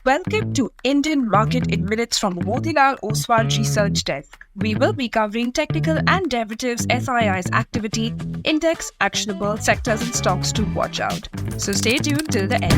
Welcome to Indian Market in Minutes from Motilal Oswal Research Desk. We will be covering technical and derivatives SII's activity, index, actionable sectors and stocks to watch out. So stay tuned till the end.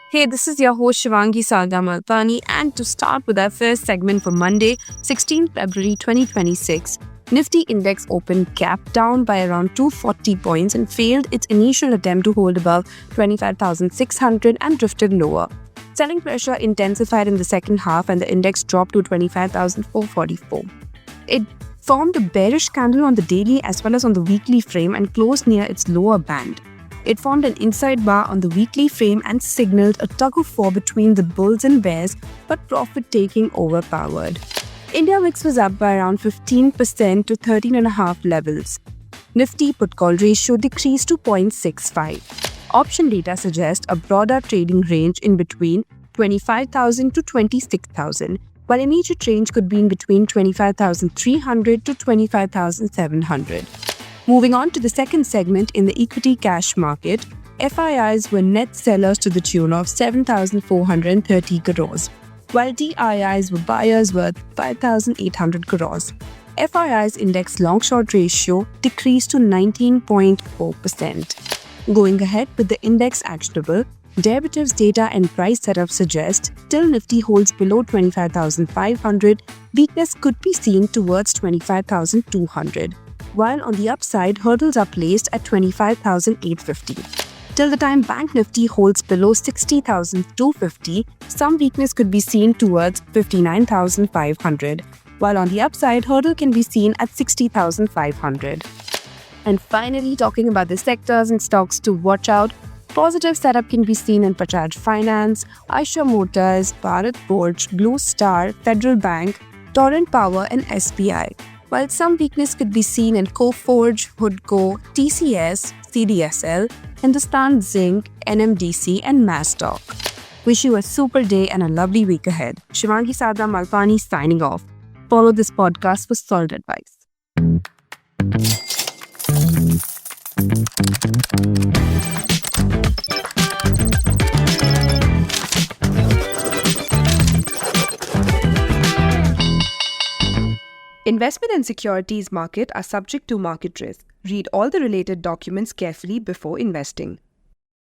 Hey, this is your host Shivangi Sarda Malpani, and to start with our first segment for Monday, 16th February 2026, Nifty index opened gap down by around 240 points and failed its initial attempt to hold above 25,600 and drifted lower. Selling pressure intensified in the second half and the index dropped to 25,444. It formed a bearish candle on the daily as well as on the weekly frame and closed near its lower band. It formed an inside bar on the weekly frame and signaled a tug-of-war between the bulls and bears, but profit-taking overpowered. India Mix was up by around 15% to 13.5 levels. Nifty put-call ratio decreased to 0.65. Option data suggests a broader trading range in between 25,000 to 26,000, while immediate range could be in between 25,300 to 25,700. Moving on to the second segment in the equity cash market, FIIs were net sellers to the tune of 7,430 crores, while DIIs were buyers worth 5,800 crores. FII's index long-short ratio decreased to 19.4%. Going ahead with the index actionable, derivatives data and price setup suggest till Nifty holds below 25,500, weakness could be seen towards 25,200. While on the upside, hurdles are placed at 25,850. Till the time Bank Nifty holds below 60,250, some weakness could be seen towards 59,500, while on the upside, hurdle can be seen at 60,500. And finally, talking about the sectors and stocks to watch out, positive setup can be seen in Bajaj Finance, Eicher Motors, Bharat Forge, Blue Star, Federal Bank, Torrent Power and SBI. While some weakness could be seen in Coforge, Hoodco, TCS, CDSL, Hindustan Zinc, NMDC and Masstock. Wish you a super day and a lovely week ahead. Shivangi Sarda Malpani signing off. Follow this podcast for solid advice. Investment and securities market are subject to market risk. Read all the related documents carefully before investing.